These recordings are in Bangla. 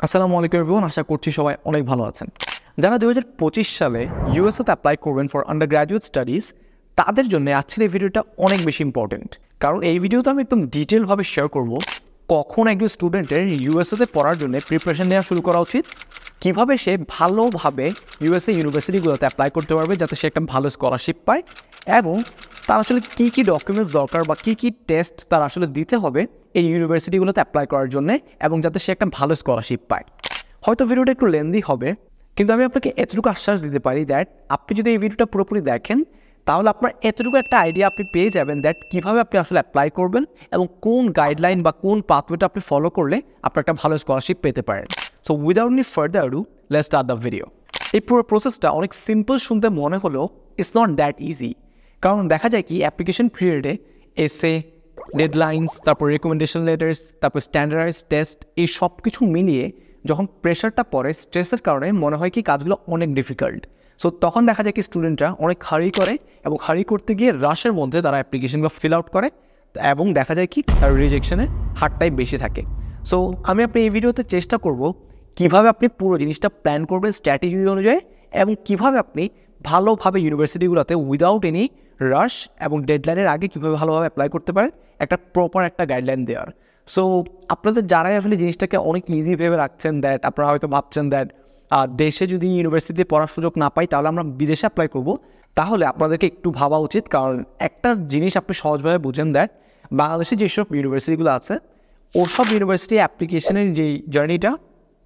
আসসালামু আলাইকুম এভরিওয়ান, আশা করছি সবাই অনেক ভালো আছেন। যারা 2025 সালে ইউএসএতে অ্যাপ্লাই করবেন ফর আন্ডার গ্র্যাজুয়েট স্টাডিজ, তাদের জন্য আজকের এই ভিডিওটা অনেক বেশি ইম্পর্টেন্ট। কারণ এই ভিডিওতে আমি একদম ডিটেলভাবে শেয়ার করব কখন একজন স্টুডেন্টের ইউএসএতে পড়ার জন্য প্রিপারেশন নেওয়া শুরু করা উচিত, কীভাবে সে ভালোভাবে ইউএসএ ইউনিভার্সিটিগুলোতে অ্যাপ্লাই করতে পারবে যাতে সে একটা ভালো স্কলারশিপ পায়, এবং তার আসলে কী কী ডকুমেন্টস দরকার বা কী কী টেস্ট তার আসলে দিতে হবে এই ইউনিভার্সিটিগুলোতে অ্যাপ্লাই করার জন্য, এবং যাতে সে একটা ভালো স্কলারশিপ পায়। হয়তো ভিডিওটা একটু লেন্দি হবে, কিন্তু আমি আপনাকে এতটুকু আশ্বাস দিতে পারি দ্যাট আপনি যদি এই ভিডিওটা পুরোপুরি দেখেন তাহলে আপনার এতটুকু একটা আইডিয়া আপনি পেয়ে যাবেন দ্যাট কীভাবে আপনি আসলে অ্যাপ্লাই করবেন এবং কোন গাইডলাইন বা কোন পাথওয়েটা আপনি ফলো করলে আপনার একটা ভালো স্কলারশিপ পেতে পারেন। So without any further do, let's start the video. এই পুরো প্রসেসটা অনেক সিম্পল শুনতে মনে হলেও ইটস নট দ্যাট ইজি। কারণ দেখা যায় কি অ্যাপ্লিকেশন পিরিয়ডে এসে, ডেডলাইন্স, তারপর রেকমেন্ডেশন লেটার্স, তারপর স্ট্যান্ডার্ডাইজ টেস্ট, এই সব কিছু মিলিয়ে যখন প্রেশারটা পড়ে, স্ট্রেসের কারণে মনে হয় কি কাজগুলো অনেক ডিফিকাল্ট। সো তখন দেখা যায় কি স্টুডেন্টরা অনেক হারি করে, এবং হারি করতে গিয়ে রাশের মধ্যে তারা অ্যাপ্লিকেশনগুলো ফিল আউট করে, এবং দেখা যায় কি তার রিজেকশনের হারটাই বেশি থাকে। সো আমি আপনি এই ভিডিওতে চেষ্টা করব কীভাবে আপনি পুরো জিনিসটা প্ল্যান করবেন স্ট্র্যাটেজি অনুযায়ী, এবং কীভাবে আপনি ভালোভাবে ইউনিভার্সিটিগুলোতে উইদাউট এনি রাশ এবং ডেডলাইনের আগে কীভাবে ভালোভাবে অ্যাপ্লাই করতে পারেন, একটা প্রপার একটা গাইডলাইন দেওয়ার। সো আপনাদের যারাই আসলে জিনিসটাকে অনেক ইজি ভেবে রাখছেন, দ্যাট আপনারা হয়তো ভাবছেন দ্যাট দেশে যদি ইউনিভার্সিটিতে পড়ার সুযোগ না পাই তাহলে আমরা বিদেশে অ্যাপ্লাই করব, তাহলে আপনাদেরকে একটু ভাবা উচিত। কারণ একটা জিনিস আপনি সহজভাবে বুঝেন দ্যাট বাংলাদেশে যেসব ইউনিভার্সিটিগুলো আছে ওসব ইউনিভার্সিটি অ্যাপ্লিকেশনের যে জার্নিটা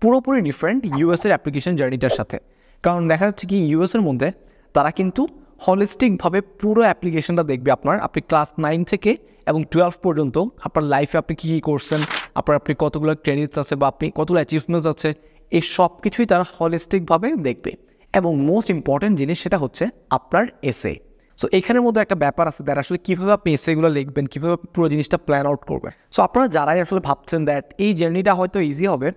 পুরোপুরি ডিফারেন্ট ইউএসের অ্যাপ্লিকেশন জার্নিটার সাথে। কারণ দেখা যাচ্ছে কি ইউএসের মধ্যে তারা কিন্তু হলিস্টিকভাবে পুরো অ্যাপ্লিকেশনটা দেখবে আপনি ক্লাস 9 থেকে এবং 12 পর্যন্ত আপনার লাইফে আপনি কী কী করছেন, আপনি কতগুলো ক্রেডিটস আছে বা আপনি কতগুলো অ্যাচিভমেন্টস আছে, এই সব কিছুই তারা হলিস্টিকভাবে দেখবে। এবং মোস্ট ইম্পর্ট্যান্ট জিনিস সেটা হচ্ছে আপনার এসে। সো এখানের মধ্যে একটা ব্যাপার আছে দ্যাট আসলে কীভাবে আপনি এসেগুলো লিখবেন, কীভাবে পুরো জিনিসটা প্ল্যান আউট করবেন। সো আপনারা যারাই আসলে ভাবছেন দ্যাট এই জার্নিটা হয়তো ইজি হবে,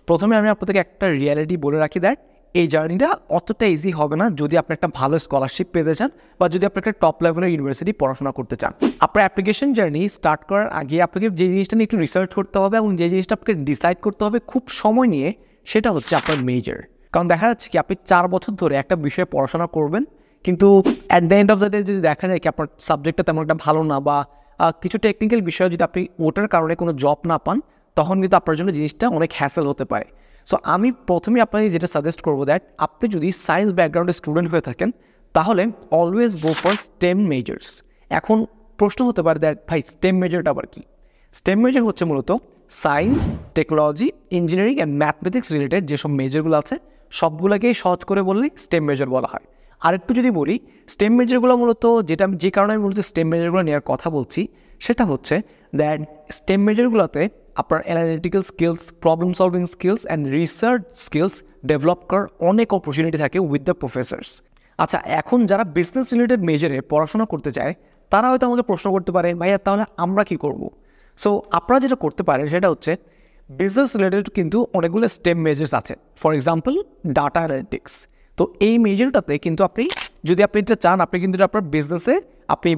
প্রথমে আমি আপনাদেরকে একটা রিয়ালিটি বলে রাখি দ্যাট এই জার্নিটা অতটা ইজি হবে না যদি আপনি একটা ভালো স্কলারশিপ পেতে চান বা যদি আপনি একটা টপ লেভেলের ইউনিভার্সিটি পড়াশোনা করতে চান। আপনার অ্যাপ্লিকেশন জার্নি স্টার্ট করার আগে আপনাকে যে জিনিসটা নিয়ে একটু রিসার্চ করতে হবে এবং যে জিনিসটা আপনাকে ডিসাইড করতে হবে খুব সময় নিয়ে, সেটা হচ্ছে আপনার মেজর। কারণ দেখা যাচ্ছে কি আপনি 4 বছর ধরে একটা বিষয়ে পড়াশোনা করবেন, কিন্তু at the end of the day যদি দেখা যায় কি আপনার সাবজেক্টটা তেমন একটা ভালো না, বা কিছু টেকনিক্যাল বিষয় যদি আপনি ওটার কারণে কোনো জব না পান, তখন কিন্তু আপনার জন্য জিনিসটা অনেক হ্যাসেল হতে পারে। সো আমি প্রথমে আপনাকে যেটা সাজেস্ট করবো দ্যাট আপনি যদি সায়েন্স ব্যাকগ্রাউন্ডের স্টুডেন্ট হয়ে থাকেন তাহলে always go for stem measures. এখন প্রশ্ন হতে পারে দ্যাট ভাই স্টেম মেজরটা আবার কি? স্টেম মেজর হচ্ছে মূলত science, technology, engineering and mathematics related যেসব মেজরগুলো আছে সবগুলোকেই সহজ করে বললে স্টেম মেজর বলা হয়। আর একটু যদি বলি, স্টেম মেজরগুলো মূলত যে কারণে আমি মূলত স্টেম মেজরগুলো নেওয়ার কথা বলছি সেটা হচ্ছে দ্যাট স্টেম মেজরগুলোতে আপনার analytical skills, problem solving skills and research skills develop করার অনেক অপরচুনিটি থাকে উইথ দ্য প্রফেসর্স। আচ্ছা, এখন যারা বিজনেস রিলেটেড মেজরে পড়াশোনা করতে চায় তারা হয়তো আমাকে প্রশ্ন করতে পারে, ভাইয়া তাহলে আমরা কী করব? সো আপনারা যেটা করতে পারেন সেটা হচ্ছে বিজনেস রিলেটেড কিন্তু অনেকগুলো স্টেম মেজর্স আছে। For example data analytics. তো এই মেজরটাতে কিন্তু আপনি যদি এটা চান, আপনি কিন্তু আপনার বিজনেসে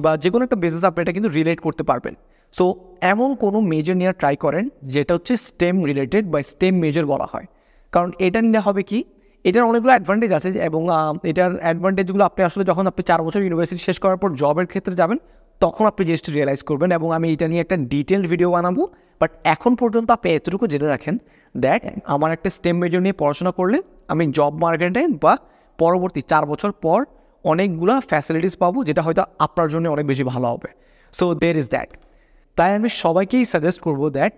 বা যে কোনো একটা বিজনেস আপনি এটা কিন্তু রিলেট করতে পারবেন। সো এমন কোনো মেজর নেওয়ার ট্রাই করেন যেটা হচ্ছে স্টেম রিলেটেড বা স্টেম মেজর বলা হয়। কারণ এটা নিলে হবে কি, এটার অনেকগুলো অ্যাডভান্টেজ আছে, এবং এটার অ্যাডভান্টেজগুলো আপনি আসলে যখন আপনি 4 বছর ইউনিভার্সিটি শেষ করার পর জবের ক্ষেত্রে যাবেন তখন আপনি জিনিসটা রিয়েলাইজ করবেন, এবং আমি এটা নিয়ে একটা ডিটেলড ভিডিও বানাবো। বাট এখন পর্যন্ত আপনি এতটুকু জেনে রাখেন দ্যাট আমার একটা স্টেম মেজর নিয়ে পড়াশোনা করলে আমি জব মার্কেটে বা পরবর্তী 4 বছর পর অনেকগুলো ফ্যাসিলিটিস পাবো, যেটা হয়তো আপনার জন্য অনেক বেশি ভালো হবে। So there is that. তাই আমি সবাইকেই সাজেস্ট করবো দ্যাট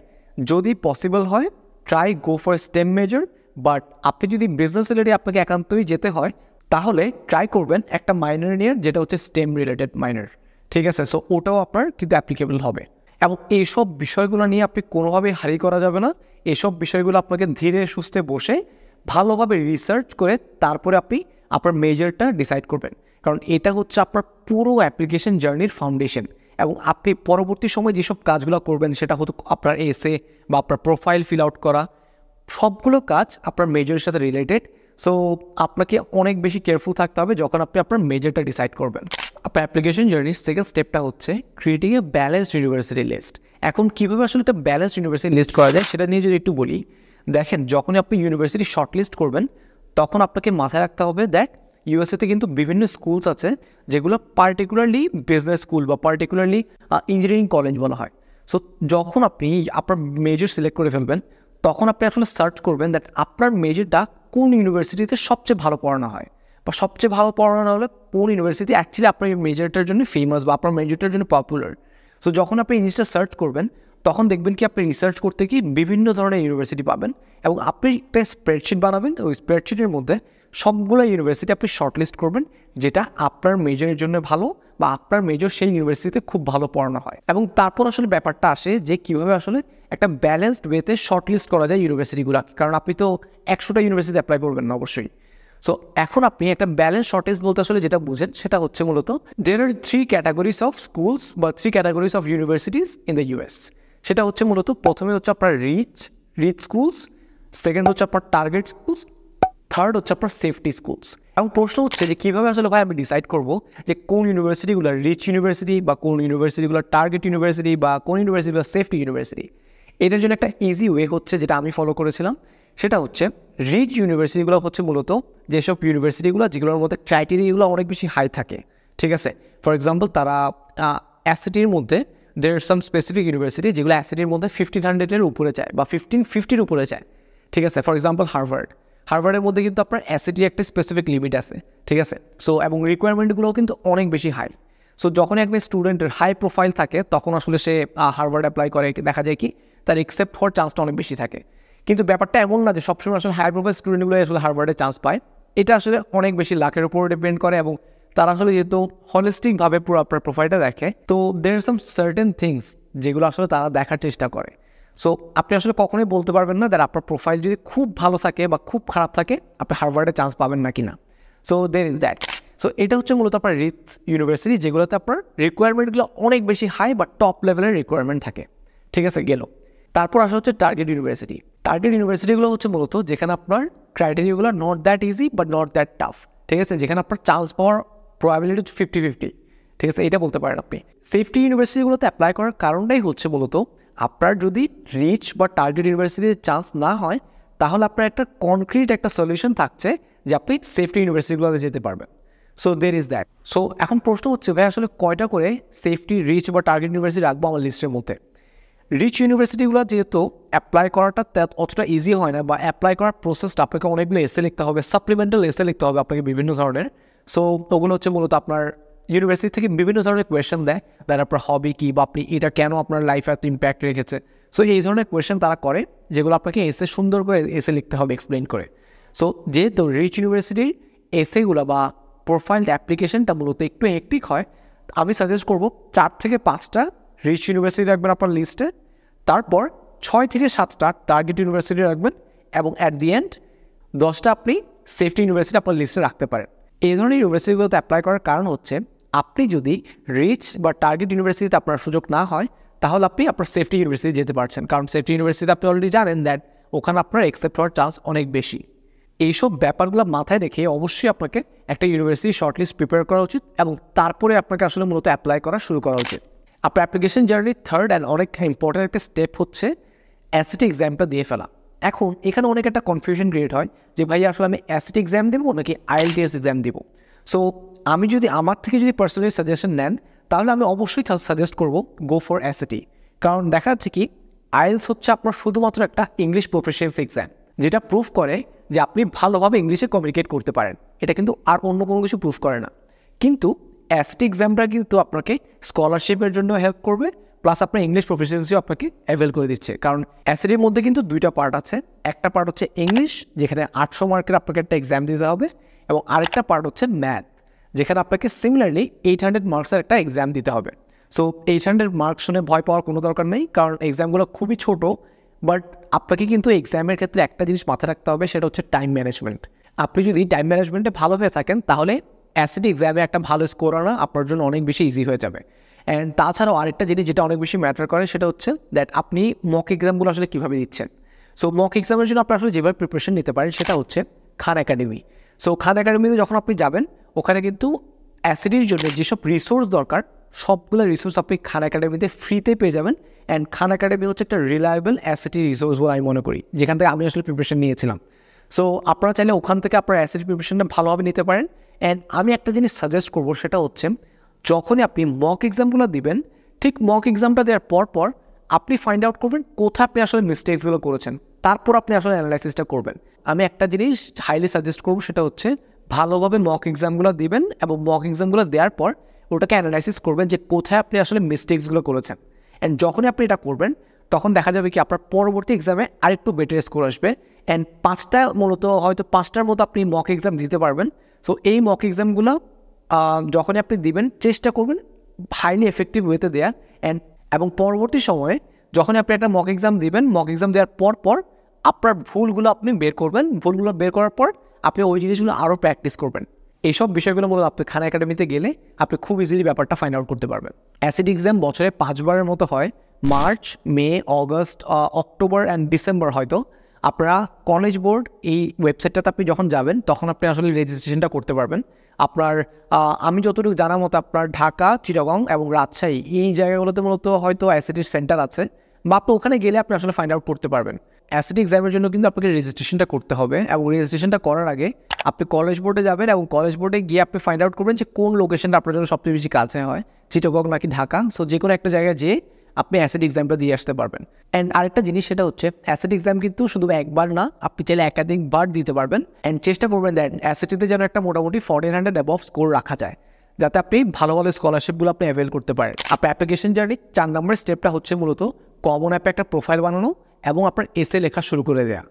যদি পসিবল হয় try go for stem major. But আপনি যদি বিজনেস রিলেটেড আপনাকে একান্তই যেতে হয় তাহলে ট্রাই করবেন একটা মাইনর নিয়ে, যেটা হচ্ছে স্টেম রিলেটেড মাইনর। ঠিক আছে? সো ওটাও আপনার কিন্তু অ্যাপ্লিকেবল হবে। এবং এইসব বিষয়গুলো নিয়ে আপনি কোনোভাবেই হারি করা যাবে না। এসব বিষয়গুলো আপনাকে ধীরে সুস্থে বসে ভালোভাবে রিসার্চ করে তারপরে আপনি আপনার মেজরটা ডিসাইড করবেন। কারণ এটা হচ্ছে আপনার পুরো অ্যাপ্লিকেশন জার্নির ফাউন্ডেশন। এবং আপনি পরবর্তী সময় যেসব কাজগুলো করবেন সেটা হতো আপনার এসে বা আপনার প্রোফাইল ফিল আউট করা, সবগুলো কাজ আপনার মেজরের সাথে রিলেটেড। সো আপনাকে অনেক বেশি কেয়ারফুল থাকতে হবে যখন আপনি আপনার মেজরটা ডিসাইড করবেন। আপনার অ্যাপ্লিকেশন জার্নির সেকেন্ড স্টেপটা হচ্ছে creating a balanced university list. এখন কীভাবে আসলে একটা ব্যালেন্সড ইউনিভার্সিটি লিস্ট করা যায় সেটা নিয়ে যদি একটু বলি, দেখেন যখনই আপনি ইউনিভার্সিটি শর্টলিস্ট করবেন তখন আপনাকে মাথায় রাখতে হবে দ্যাট ইউএসএতে কিন্তু বিভিন্ন স্কুলস আছে যেগুলো পার্টিকুলারলি বিজনেস স্কুল বা পার্টিকুলারলি ইঞ্জিনিয়ারিং কলেজ বলা হয়। সো যখন আপনি আপনার মেজর সিলেক্ট করে ফেলবেন তখন আপনি আসলে সার্চ করবেন দ্যাট আপনার মেজরটা কোন ইউনিভার্সিটিতে সবচেয়ে ভালো পড়ানো হয় বা সবচেয়ে ভালো পড়ানো হলে কোন ইউনিভার্সিটি অ্যাকচুয়ালি আপনার মেজরটার জন্য ফেমাস বা আপনার মেজরটার জন্য পপুলার। সো যখন আপনি এই জিনিসটা সার্চ করবেন তখন দেখবেন কি আপনি রিসার্চ করতে কি বিভিন্ন ধরনের ইউনিভার্সিটি পাবেন এবং আপনি একটা স্প্রেডশিট বানাবেন, ওই স্প্রেডশিটের মধ্যে সবগুলো ইউনিভার্সিটি আপনি শর্টলিস্ট করবেন যেটা আপনার মেজরের জন্য ভালো বা আপনার মেজর সেই ইউনিভার্সিটিতে খুব ভালো পড়ানো হয়। এবং তারপর আসলে ব্যাপারটা আসে যে কীভাবে আসলে একটা ব্যালেন্সড ওয়েতে শর্টলিস্ট করা যায় ইউনিভার্সিটিগুলো, কারণ আপনি তো 100টা ইউনিভার্সিটি অ্যাপ্লাই করবেন না অবশ্যই। সো এখন আপনি একটা ব্যালেন্স শর্টলিস্ট বলতে আসলে যেটা বুঝেন সেটা হচ্ছে মূলত দেয়ার আর 3 ক্যাটাগরিজ অফ স্কুলস বা 3 categories of universities in the US. সেটা হচ্ছে মূলত প্রথমে হচ্ছে আপনার রিচ স্কুলস, সেকেন্ড হচ্ছে আপনার টার্গেট স্কুলস, থার্ড হচ্ছে আপনার সেফটি স্কুলস। এবং প্রশ্ন হচ্ছে যে কীভাবে আসলে ভাই আমি ডিসাইড করবো যে কোন ইউনিভার্সিটিগুলো রিচ ইউনিভার্সিটি বা কোন ইউনিভার্সিটিগুলো টার্গেট ইউনিভার্সিটি বা কোন ইউনিভার্সিটিগুলো সেফটি ইউনিভার্সিটি। এটার জন্য একটা ইজি ওয়ে হচ্ছে যেটা আমি ফলো করেছিলাম, সেটা হচ্ছে রিচ ইউনিভার্সিটিগুলো হচ্ছে মূলত যেসব ইউনিভার্সিটিগুলো যেগুলোর মধ্যে ক্রাইটেরিয়াগুলো অনেক বেশি হাই থাকে, ঠিক আছে। ফর এক্সাম্পল তারা অ্যাসিটির মধ্যে দের সাম স্পেসিফিক ইউনিভার্সিটি যেগুলো অ্যাসিটির মধ্যে 1500-এর উপরে যায় বা 1550-র উপরে যায়, ঠিক আছে। ফর এক্সাম্পল হার্ভার্ডের মধ্যে কিন্তু আপনার অ্যাসিটির একটা স্পেসিফিক লিমিট আছে, ঠিক আছে। সো এবং রিকোয়ারমেন্টগুলোও কিন্তু অনেক বেশি হাই। সো যখন একটা স্টুডেন্টের হাই প্রোফাইল থাকে তখন আসলে সে হার্ভার্ড অ্যাপ্লাই করে, দেখা যায় কি তার একসেপ্ট হওয়ার চান্সটা অনেক বেশি থাকে। কিন্তু ব্যাপারটা এমন না যে সবসময় আসলে হাই প্রোফাইল স্টুডেন্টগুলো আসলে হার্ভার্ডে চান্স পায়, এটা আসলে অনেক বেশি লাখের উপর ডিপেন্ড করে এবং তারা আসলে যেহেতু হলিস্টিকভাবে পুরো আপনার প্রোফাইলটা দেখে, তো দের আর সাম সার্টেন থিংস যেগুলো আসলে তারা দেখার চেষ্টা করে। সো আপনি আসলে কখনোই বলতে পারবেন না দ্যাট আপনার প্রোফাইল যদি খুব ভালো থাকে বা খুব খারাপ থাকে আপনি হার্ভার্ডে চান্স পাবেন না কিনা। So there is that. So এটা হচ্ছে মূলত আপনার রিচ ইউনিভার্সিটি যেগুলোতে আপনার রিকোয়ারমেন্টগুলো অনেক বেশি হাই বা টপ লেভেলের রিকোয়ারমেন্ট থাকে, ঠিক আছে গেল। তারপর আসা হচ্ছে টার্গেট ইউনিভার্সিটি। টার্গেট ইউনিভার্সিটিগুলো হচ্ছে মূলত যেখানে আপনার ক্রাইটেরিয়াগুলো নট দ্যাট ইজি বা নট দ্যাট টাফ, ঠিক আছে, যেখানে আপনার চান্স পাওয়ার প্রবাবিলিটি 50-50, ঠিক আছে, এটা বলতে পারেন আপনি। সেফটি ইউনিভার্সিটিগুলোতে অ্যাপ্লাই করার কারণটাই হচ্ছে মূলত আপনার যদি রিচ বা টার্গেট ইউনিভার্সিটিতে চান্স না হয় তাহলে আপনার একটা কনক্রিট একটা সলিউশন থাকছে যে আপনি সেফটি ইউনিভার্সিটিগুলোতে যেতে পারবেন। So there is that. So এখন প্রশ্ন হচ্ছে ভাই আসলে কয়টা করে সেফটি, রিচ বা টার্গেট ইউনিভার্সিটি রাখবো আমার লিস্টের মধ্যে। রিচ ইউনিভার্সিটিগুলো যেহেতু অ্যাপ্লাই করাটা অতটা ইজি হয় না বা অ্যাপ্লাই করার প্রসেসটা আপনাকে অনেকগুলো এসে লিখতে হবে, সাপ্লিমেন্টাল এসে লিখতে হবে আপনাকে বিভিন্ন ধরনের। সো ওগুলো হচ্ছে মূলত আপনার ইউনিভার্সিটি থেকে বিভিন্ন ধরনের কোয়েশ্চেন দেয়, দেন আপনার হবি কী বা আপনি এটা কেন আপনার লাইফে এত ইম্প্যাক্ট রেখেছে। সো এই ধরনের কোয়েশ্চেন তারা করে যেগুলো আপনাকে এসে সুন্দর করে এসে লিখতে হবে এক্সপ্লেন করে। সো যেহেতু রিচ ইউনিভার্সিটির এসেগুলো বা প্রোফাইল অ্যাপ্লিকেশনটা মূলত একটু হেক্টিক হয়, আমি সাজেস্ট করবো 4 থেকে 5টা রিচ ইউনিভার্সিটি রাখবেন আপনার লিস্টে, তারপর 6 থেকে 7টা টার্গেট ইউনিভার্সিটি রাখবেন এবং অ্যাট দি এন্ড 10টা আপনি সেফটি ইউনিভার্সিটি আপনার লিস্টে রাখতে পারেন। এই ধরনের ইউনিভার্সিটিগুলোতে অ্যাপ্লাই করার কারণ হচ্ছে আপনি যদি রিচ বা টার্গেট ইউনিভার্সিটিতে আপনার সুযোগ না হয় তাহলে আপনি আপনার সেফটি ইউনিভার্সিটি যেতে পারছেন, কারণ সেফটি ইউনিভার্সিটিতে আপনি অলরেডি জানেন দ্যাট ওখানে আপনার অ্যাকসেপ্ট হওয়ার চান্স অনেক বেশি। এইসব ব্যাপারগুলো মাথায় রেখে অবশ্যই আপনাকে একটা ইউনিভার্সিটি শর্টলিস্ট প্রিপেয়ার করা উচিত এবং তারপরে আপনাকে আসলে মূলত অ্যাপ্লাই করা শুরু করা উচিত। আপনার অ্যাপ্লিকেশন জার্নি থার্ড অ্যান্ড অনেক ইম্পর্টেন্ট একটা স্টেপ হচ্ছে অ্যাসিটি এক্সামটা দিয়ে ফেলা। এখন এখানে অনেক একটা কনফিউশন ক্রিয়েট হয় যে ভাই আসলে আমি অ্যাসিটি এক্সাম দেবো নাকি IELTS এক্সাম দেবো। সো আমি যদি আমার থেকে যদি পার্সোনালি সাজেশন নেন তাহলে আমি অবশ্যই সাজেস্ট করবো গো ফর অ্যাসিটি, কারণ দেখা যাচ্ছে কি IELTS হচ্ছে আপনার শুধুমাত্র একটা ইংলিশ প্রফিসিয়েন্সি এক্সাম যেটা প্রুফ করে যে আপনি ভালোভাবে ইংলিশে কমিউনিকেট করতে পারেন, এটা কিন্তু আর অন্য কোনো কিছু প্রুফ করে না। কিন্তু অ্যাসিটি এক্সামটা কিন্তু আপনাকে স্কলারশিপের জন্য হেল্প করবে, প্লাস আপনার ইংলিশ প্রফিসিয়েন্সিও আপনাকে অ্যাভেল করে দিচ্ছে। কারণ অ্যাসিটির মধ্যে কিন্তু 2টা পার্ট আছে, একটা পার্ট হচ্ছে ইংলিশ যেখানে 800 মার্কের আপনাকে একটা এক্সাম দিতে হবে এবং আরেকটা পার্ট হচ্ছে ম্যাথ যেখানে আপনাকে সিমিলারলি 800 মার্কসের একটা এক্সাম দিতে হবে। সো 800 মার্কস শুনে ভয় পাওয়ার কোনো দরকার নেই, কারণ এক্সামগুলো খুবই ছোট, বাট আপনাকে কিন্তু এক্সামের ক্ষেত্রে একটা জিনিস মাথায় রাখতে হবে, সেটা হচ্ছে টাইম ম্যানেজমেন্ট। আপনি যদি টাইম ম্যানেজমেন্টে ভালো হয়ে থাকেন তাহলে অ্যাসিটি এক্সামে একটা ভালো স্কোর আনা আপনার জন্য অনেক বেশি ইজি হয়ে যাবে। অ্যান্ড তাছাড়াও আরেকটা জিনিস যেটা অনেক বেশি ম্যাটার করে সেটা হচ্ছে দ্যাট আপনি মক এক্সামগুলো আসলে কীভাবে দিচ্ছেন। সো মক এক্সামের জন্য আপনি আসলে যেভাবে প্রিপারেশন নিতে পারেন সেটা হচ্ছে খান একাডেমি। সো খান একাডেমিতে যখন আপনি যাবেন ওখানে কিন্তু অ্যাসিটির জন্য যেসব রিসোর্স দরকার সবগুলো রিসোর্স আপনি খান একাডেমিতে ফ্রিতে পেয়ে যাবেন। অ্যান্ড খান একাডেমি হচ্ছে একটা রিলায়েবল অ্যাসিটি রিসোর্স বলে আমি মনে করি, যেখান থেকে আমি আসলে প্রিপারেশন নিয়েছিলাম। সো আপনারা চাইলে ওখান থেকে আপনার অ্যাসিটি প্রিপারেশনটা ভালোভাবে নিতে পারেন। অ্যান্ড আমি একটা জিনিস সাজেস্ট করবো, সেটা হচ্ছে যখনই আপনি মক এক্সামগুলো দিবেন, ঠিক মক এক্সামটা দেওয়ার পর আপনি ফাইন্ড আউট করবেন কোথায় আপনি আসলে মিস্টেকসগুলো করেছেন, তারপর আপনি আসলে অ্যানালাইসিসটা করবেন। আমি একটা জিনিস হাইলি সাজেস্ট করবো, সেটা হচ্ছে ভালোভাবে মক এক্সামগুলো দিবেন এবং মক এক্সামগুলো দেওয়ার পর ওটাকে অ্যানালাইসিস করবেন যে কোথায় আপনি আসলে মিস্টেকসগুলো করেছেন। অ্যান্ড যখনই আপনি এটা করবেন তখন দেখা যাবে কি আপনার পরবর্তী এক্সামে আরেকটু বেটার স্কোর আসবে। অ্যান্ড 5টার মতো আপনি মক এক্সাম দিতে পারবেন। সো এই মক এক্সামগুলো যখনই আপনি দিবেন চেষ্টা করবেন হাইলি এফেক্টিভ ওয়েতে দেওয়ার। এবং পরবর্তী সময়ে যখন আপনি একটা মক এক্সাম দিবেন, মক এক্সাম দেওয়ার পর আপনার ভুলগুলো আপনি বের করবেন। ভুলগুলো বের করার পর আপনি ওই জিনিসগুলো আরও প্র্যাকটিস করবেন। এইসব বিষয়গুলো মূলত আপনি খান একাডেমিতে গেলে আপনি খুব ইজিলি ব্যাপারটা ফাইন্ড আউট করতে পারবেন। অ্যাসিড এক্সাম বছরে 5বারের মতো হয়, March, May, August, October and December. হয়তো আপনারা কলেজ বোর্ড এই ওয়েবসাইটটাতে আপনি যখন যাবেন তখন আপনি আসলে রেজিস্ট্রেশনটা করতে পারবেন। আপনার আমি যতটুকু জানা মতো আপনার ঢাকা, চিটাগং এবং রাজশাহী এই জায়গাগুলোতে মূলত হয়তো অ্যাসিডির সেন্টার আছে, বা আপনি ওখানে গেলে আপনি আসলে ফাইন্ড আউট করতে পারবেন। অ্যাসিড এক্সামের জন্য কিন্তু আপনাকে রেজিস্ট্রেশনটা করতে হবে, এবং রেজিস্ট্রেশনটা করার আগে আপনি কলেজ বোর্ডে যাবেন এবং কলেজ বোর্ডে গিয়ে আপনি ফাইন্ড আউট করবেন যে কোন লোকেশনটা আপনার জন্য সবচেয়ে বেশি কাছে হয়, চিটাগং নাকি ঢাকা। সো যে কোনো একটা জায়গায় যেয়ে আপনি অ্যাসিড এক্সামটা দিয়ে আসতে পারবেন। অ্যান্ড আরেকটা জিনিস, সেটা হচ্ছে অ্যাসিড এক্সাম কিন্তু শুধু একবার না, আপনি চাইলে একাধিকবার দিতে পারবেন। অ্যান্ড চেষ্টা করবেন দ্যাট অ্যাসিডিতে যেন একটা মোটামুটি 1400 অ্যাবভ স্কোর রাখা যায়, যাতে আপনি ভালো ভালো স্কলারশিপগুলো আপনি অ্যাভেল করতে পারেন। আপনার অ্যাপ্লিকেশন জার্নি 4 নম্বরের স্টেপটা হচ্ছে মূলত কমন অ্যাপে একটা প্রোফাইল বানানো এবং আপনার এসে লেখা শুরু করে দেওয়া।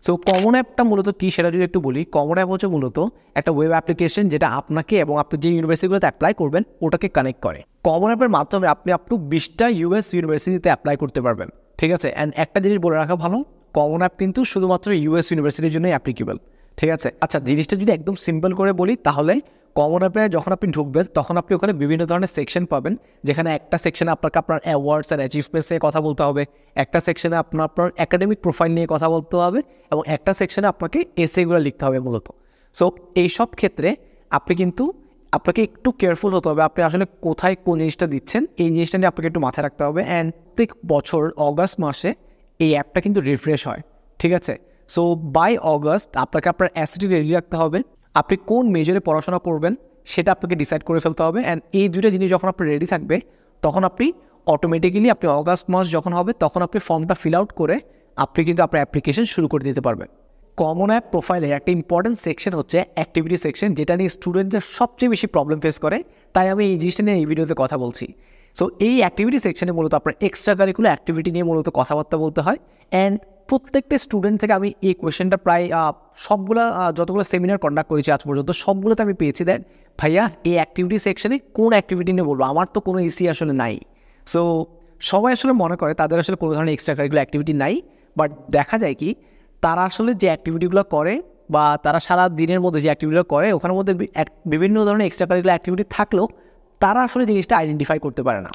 সো কমন অ্যাপটা মূলত কী সেটা যদি একটু বলি, কমন অ্যাপ হচ্ছে মূলত একটা ওয়েব অ্যাপ্লিকেশন যেটা আপনাকে এবং আপনি যে ইউনিভার্সিটিগুলোতে অ্যাপ্লাই করবেন ওটাকে কানেক্ট করে। কমন অ্যাপের মাধ্যমে আপনি আপ টু 20টা US ইউনিভার্সিটিতে অ্যাপ্লাই করতে পারবেন, ঠিক আছে। অ্যান্ড একটা জিনিস বলে রাখা ভালো, কমন অ্যাপ কিন্তু শুধুমাত্র US ইউনিভার্সিটির জন্যই অ্যাপ্লিকেবল, ঠিক আছে। আচ্ছা, জিনিসটা যদি একদম সিম্পল করে বলি, তাহলে কমন অ্যাপে যখন আপনি ঢুকবেন তখন আপনি ওখানে বিভিন্ন ধরনের সেকশন পাবেন, যেখানে একটা সেকশনে আপনাকে আপনার অ্যাওয়ার্ডস অ্যান্ড অ্যাচিভমেন্টস নিয়ে কথা বলতে হবে, একটা সেকশনে আপনার একাডেমিক প্রোফাইল নিয়ে কথা বলতে হবে, এবং একটা সেকশনে আপনাকে এসেগুলো লিখতে হবে মূলত। সো এইসব ক্ষেত্রে আপনাকে একটু কেয়ারফুল হতে হবে, আপনি আসলে কোথায় কোন জিনিসটা দিচ্ছেন এই জিনিসটা নিয়ে আপনাকে একটু মাথায় রাখতে হবে। অ্যান্ড প্রত্যেক বছর অগাস্ট মাসে এই অ্যাপটা কিন্তু রিফ্রেশ হয়, ঠিক আছে। সো বাই অগাস্ট আপনাকে আপনার অ্যাসিটি রেডি রাখতে হবে, আপনি কোন মেজরে পড়াশোনা করবেন সেটা আপনাকে ডিসাইড করে ফেলতে হবে। অ্যান্ড এই দুইটা জিনিস যখন আপনার রেডি থাকবে তখন আপনি অটোমেটিক্যালি আপনি অগাস্ট মাস যখন হবে তখন আপনি ফর্মটা ফিল আউট করে আপনি কিন্তু আপনার অ্যাপ্লিকেশন শুরু করে দিতে পারবেন। কমন অ্যাপ প্রোফাইলে একটা ইম্পর্টেন্ট সেকশন হচ্ছে অ্যাক্টিভিটি সেকশন, যেটা নিয়ে স্টুডেন্টরা সবচেয়ে বেশি প্রবলেম ফেস করে, তাই আমি এই জিনিসটা নিয়ে এই ভিডিওতে কথা বলছি। সো এই অ্যাক্টিভিটি সেকশনে মূলত আপনার এক্সট্রা কারিকুলার অ্যাক্টিভিটি নিয়ে মূলত কথাবার্তা বলতে হয়। অ্যান্ড প্রত্যেকটা স্টুডেন্ট থেকে আমি এই কোয়েশ্চেনটা প্রায় সবগুলো যতগুলো সেমিনার কন্ডাক্ট করেছি আজ পর্যন্ত সবগুলোতে আমি পেয়েছি দেন ভাইয়া এই অ্যাক্টিভিটি সেকশনে কোন অ্যাক্টিভিটি নিয়ে বলবো, আমার তো কোনো ইসি আসলে নাই। সো সবাই আসলে মনে করে তাদের আসলে কোনো ধরনের এক্সট্রা কারিকুলার অ্যাক্টিভিটি নাই, বাট দেখা যায় কি তারা আসলে যে অ্যাক্টিভিটিগুলো করে বা তারা সারা দিনের মধ্যে যে অ্যাক্টিভিটিগুলো করে ওখানের মধ্যে বিভিন্ন ধরনের এক্সট্রা কারিকুলার অ্যাক্টিভিটি থাকলেও তারা আসলে জিনিসটা আইডেন্টিফাই করতে পারে না।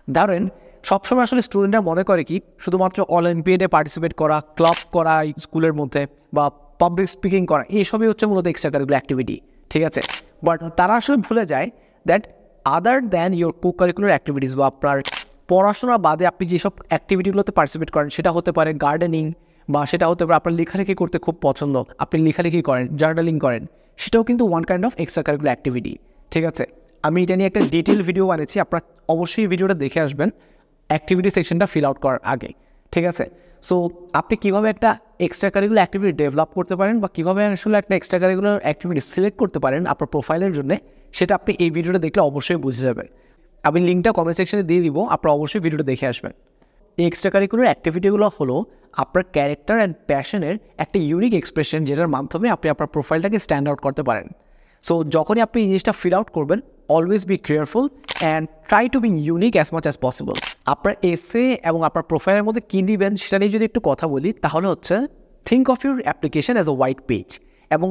ধরেন সবসময় আসলে স্টুডেন্টরা মনে করে কি শুধুমাত্র অলিম্পিয়াডে পার্টিসিপেট করা, ক্লাব করা স্কুলের মধ্যে বা পাবলিক স্পিকিং করা, এইসবই হচ্ছে মূলত এক্সট্রা কারিকুলার অ্যাক্টিভিটি, ঠিক আছে। বাট তারা আসলে ভুলে যায় that other than your co curricular activities বা আপনার পড়াশোনা বাদে আপনি যেসব অ্যাক্টিভিটিগুলোতে পার্টিসিপেট করেন সেটা হতে পারে গার্ডেনিং, বা সেটা হতে পারে আপনার লেখালেখি করতে খুব পছন্দ, আপনি লেখালেখি করেন, জার্নালিং করেন, সেটাও কিন্তু one kind of extra curricular activity, ঠিক আছে। আমি এটা নিয়ে একটা ডিটেল ভিডিও বানিয়েছি, আপনারা অবশ্যই ভিডিওটা দেখে আসবেন অ্যাক্টিভিটি সেকশনটা ফিল আউট করার আগে, ঠিক আছে। সো আপনি কীভাবে একটা এক্সট্রা কারিকুলার অ্যাক্টিভিটি ডেভেলপ করতে পারেন বা কীভাবে আসলে একটা এক্সট্রা কারিকুলার অ্যাক্টিভিটি সিলেক্ট করতে পারেন আপনার প্রোফাইলের জন্য, সেটা আপনি এই ভিডিওটা দেখলে অবশ্যই বুঝে যাবেন। আমি লিঙ্কটা কমেন্ট সেকশনে দিয়ে দিব, আপনারা অবশ্যই ভিডিওটা দেখে আসবেন। এই এক্সট্রা কারিকুলার অ্যাক্টিভিটিগুলো হলো আপনার ক্যারেক্টার অ্যান্ড প্যাশনের একটা ইউনিক এক্সপ্রেশন, যেটার মাধ্যমে আপনি আপনার প্রোফাইলটাকে স্ট্যান্ড আউট করতে পারেন। সো যখনই আপনি এই জিনিসটা ফিল আউট করবেন always be careful and try to be unique as much as possible. আপনার এসে এবং আপনার প্রোফাইলের মধ্যে কী দিবেন সেটা নিয়ে যদি একটু কথা বলি, তাহলে হচ্ছে think of your application as a white page, এবং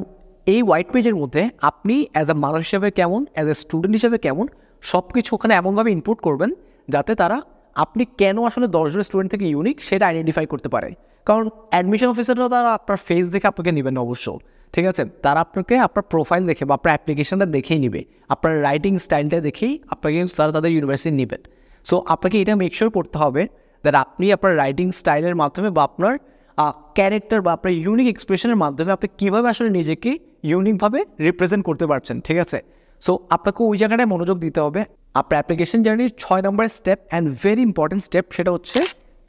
এই হোয়াইট পেজের মধ্যে আপনি অ্যাজ এ মানুষ হিসেবে কেমন, অ্যাজ এ স্টুডেন্ট হিসেবে কেমন, সব কিছু ওখানে এমনভাবে ইনপুট করবেন যাতে তারা আপনি কেন আসলে 10 জন স্টুডেন্ট থেকে ইউনিক সেটা আইডেন্টিফাই করতে পারে। কারণ অ্যাডমিশন অফিসাররা তারা আপনার ফেস দেখে আপনাকে নেবেন অবশ্য, ঠিক আছে, তারা আপনাকে আপনার প্রোফাইল দেখে বা আপনার অ্যাপ্লিকেশনটা দেখেই নেবে, আপনার রাইটিং স্টাইলটা দেখেই আপনাকে তারা তাদের ইউনিভার্সিটি নেবেন। সো আপনাকে এটা মেক শিওর করতে হবে দ্যাট আপনি আপনার রাইটিং স্টাইলের মাধ্যমে বা আপনার ক্যারেক্টার বা আপনার ইউনিক এক্সপ্রেশনের মাধ্যমে আপনি কীভাবে আসলে নিজেকে ইউনিকভাবে রিপ্রেজেন্ট করতে পারছেন। ঠিক আছে, সো আপনাকে ওই জায়গাটায় মনোযোগ দিতে হবে। আপনার অ্যাপ্লিকেশন জার্নির 6 নম্বর step and very important step, সেটা হচ্ছে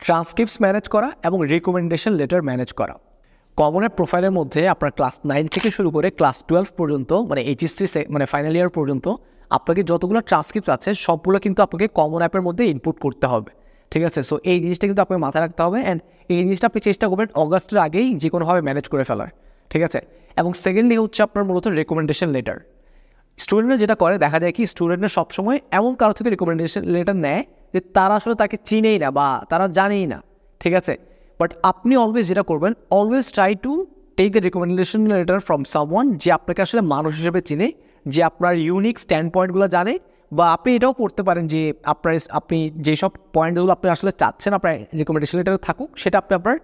ট্রান্সক্রিপ্টস ম্যানেজ করা এবং রিকমেন্ডেশন লেটার ম্যানেজ করা। কমন অ্যাপ প্রোফাইলের মধ্যে আপনার ক্লাস 9 থেকে শুরু করে ক্লাস 12 পর্যন্ত, মানে এইচএসসি মানে ফাইনাল ইয়ার পর্যন্ত আপনাকে যতগুলো ট্রান্সক্রিপ্ট আছে সবগুলো কিন্তু আপনাকে কমন অ্যাপের মধ্যে ইনপুট করতে হবে। ঠিক আছে, সো এই জিনিসটা কিন্তু আপনাকে মাথায় রাখতে হবে অ্যান্ড এই জিনিসটা আপনি চেষ্টা করবেন অগাস্টের আগেই যে কোনোভাবে ম্যানেজ করে ফেলার। ঠিক আছে, এবং সেকেন্ডলি হচ্ছে আপনার মূলত রেকমেন্ডেশন লেটার। স্টুডেন্টরা যেটা করে দেখা যায় কি, স্টুডেন্টরা সবসময় এমন কারো থেকে রেকমেন্ডেশন লেটার নেয় যে তারা আসলে তাকে চিনেই না বা তারা জানেই না। ঠিক আছে, বাট আপনি অলওয়েজ যেটা করবেন, always try to take the recommendation letter from someone যে আপনাকে আসলে মানুষ হিসেবে চিনে, যে আপনার ইউনিক স্ট্যান্ড পয়েন্টগুলো জানে। বা আপনি এটাও করতে পারেন যে আপনি যেসব পয়েন্টগুলো আপনি আসলে চাচ্ছেন আপনার রেকমেন্ডেশন লেটারে থাকুক, সেটা আপনার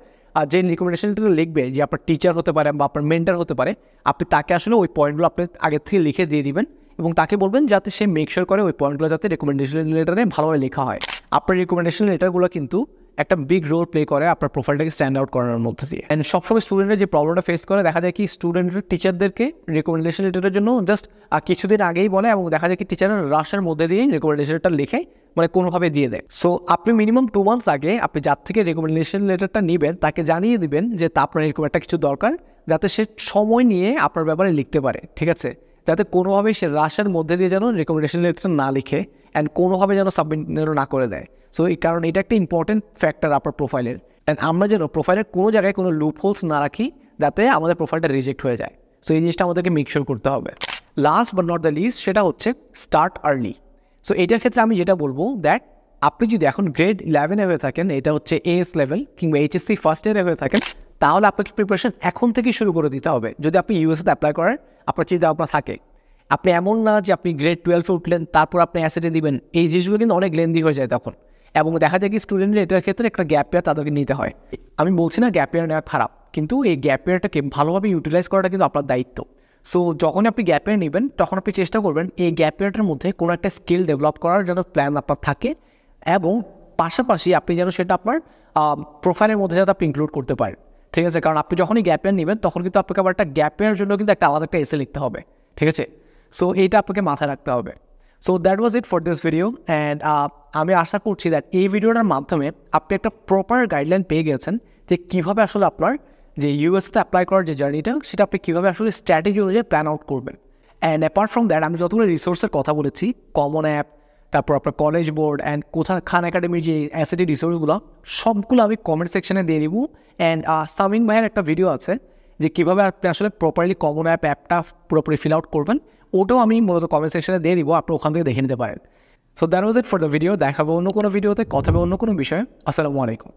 যে রিকমেন্ডেশন লেটারে লিখবে, যে আপনার টিচার হতে পারে বা আপনার মেন্টার হতে পারে, আপনি তাকে আসলে ওই পয়েন্টগুলো আপনি আগের থেকে লিখে দিয়ে দিবেন এবং তাকে বলবেন যাতে সে মেক শিওর করে ওই পয়েন্টগুলো যাতে রেকমেন্ডেশন লেটারে ভালোভাবে লেখা হয়। আপনার রেকমেন্ডেশন লেটারগুলো কিন্তু একটা বিগ রোল প্লে করে আপনার প্রোফাইলটাকে স্ট্যান্ড আউট করার মধ্যে দিয়ে। অ্যান্ড সবসময় স্টুডেন্টরা যে প্রবলেমটা ফেস করে দেখা যায় কি, স্টুডেন্টরা টিচারদেরকে রেকমেন্ডেশন লেটারের জন্য জাস্ট কিছুদিন আগেই বলে এবং দেখা যায় কি টিচাররা রাশের মধ্যে দিয়েই রেকমেন্ডেশন লেটার লিখে মানে কোনোভাবে দিয়ে দেয়। সো আপনি মিনিমাম 2 মান্থস আগে আপনি যার থেকে রেকমেন্ডেশন লেটারটা নেবেন তাকে জানিয়ে দিবেন যে আপনার এরকম একটা কিছু দরকার, যাতে সে সময় নিয়ে আপনার ব্যাপারে লিখতে পারে। ঠিক আছে, যাতে কোনোভাবেই সে রাশের মধ্যে দিয়ে যেন রেকমেন্ডেশন লেটার না লিখে অ্যান্ড কোনোভাবে যেন সাবমিট না করে দেয়। সো এই কারণে এটা একটা ইম্পর্টেন্ট ফ্যাক্টর আপনার প্রোফাইলের। অ্যান্ড আমরা যেন প্রোফাইলের কোনো জায়গায় কোনো লুপ হোলস না রাখি যাতে আমাদের প্রোফাইলটা রিজেক্ট হয়ে যায়। সো এই জিনিসটা আমাদেরকে মেক শিওর করতে হবে। Last but not the least, সেটা হচ্ছে স্টার্ট আর্লি। সো এটার ক্ষেত্রে আমি যেটা বলবো দ্যাট আপনি যদি এখন গ্রেড 11-এ হয়ে থাকেন, এটা হচ্ছে এএস লেভেল কিংবা এইচএসসি ফার্স্ট ইয়ারে হয়ে থাকেন, তাহলে আপনাকে প্রিপারেশন এখন থেকেই শুরু করে দিতে হবে যদি আপনি ইউএসএতে অ্যাপ্লাই করার আপনার চিন্তা ভাবনা থাকে। আপনি এমন না যে আপনি গ্রেড 12-এ উঠলেন তারপর আপনি অ্যাসেটে দিবেন, এই জিনিসগুলো কিন্তু অনেক লেন্দি হয়ে যায় তখন। এবং দেখা যায় কি স্টুডেন্টের এটার ক্ষেত্রে একটা গ্যাপ ইয়ার তাদেরকে নিতে হয়। আমি বলছি না গ্যাপ ইয়ার নেওয়া খারাপ, কিন্তু এই গ্যাপ ইয়ারটাকে ভালোভাবে ইউটিলাইজ করাটা কিন্তু আপনার দায়িত্ব। সো যখন আপনি গ্যাপ ইয়ার নেবেন তখন আপনি চেষ্টা করবেন এই গ্যাপ ইয়ারটার মধ্যে কোনো একটা স্কিল ডেভেলপ করার যেন প্ল্যান আপনার থাকে এবং পাশাপাশি আপনি যেন সেটা আপনার প্রোফাইলের মধ্যে যাতে আপনি ইনক্লুড করতে পারেন। ঠিক আছে, কারণ আপনি যখনই গ্যাপ ইয়ার নেবেন তখন কিন্তু আপনাকে আবার একটা গ্যাপ ইয়ারের জন্য কিন্তু একটা আলাদা একটা এসে লিখতে হবে। ঠিক আছে, সো এইটা আপনাকে মাথায় রাখতে হবে। So that was it for this video and আমি আশা করছি দ্যাট এই ভিডিওটার মাধ্যমে আপনি একটা প্রপার গাইডলাইন পেয়ে গেছেন যে কীভাবে আসলে আপনার যে ইউএসএতে অ্যাপ্লাই করার যে জার্নিটা সেটা আপনি কীভাবে আসলে স্ট্র্যাটেজি অনুযায়ী প্ল্যান আউট করবেন। অ্যান্ড অ্যাপার্ট ফ্রম দ্যাট আমি যতগুলো রিসোর্সের কথা বলেছি, কমন অ্যাপ, তারপর আপনার কলেজ বোর্ড অ্যান্ড খান একাডেমির যে অ্যাসিটি রিসোর্সগুলো সবগুলো আমি কমেন্ট সেকশনে দিয়ে দিব। অ্যান্ড সামিং ভাইয়ের একটা ভিডিও আছে যে কীভাবে আপনি আসলে প্রপারলি কমন অ্যাপটা পুরোপুরি ফিল আউট করবেন, ওটাও আমি মূলত কমেন্ট সেকশনে দিয়ে দিব, আপনি ওখান থেকে দেখে নিতে পারেন। So that was it for the video. দেখাবো অন্য কোনো ভিডিওতে, কথা হবে অন্য কোনো বিষয়ে। আসসালামু আলাইকুম।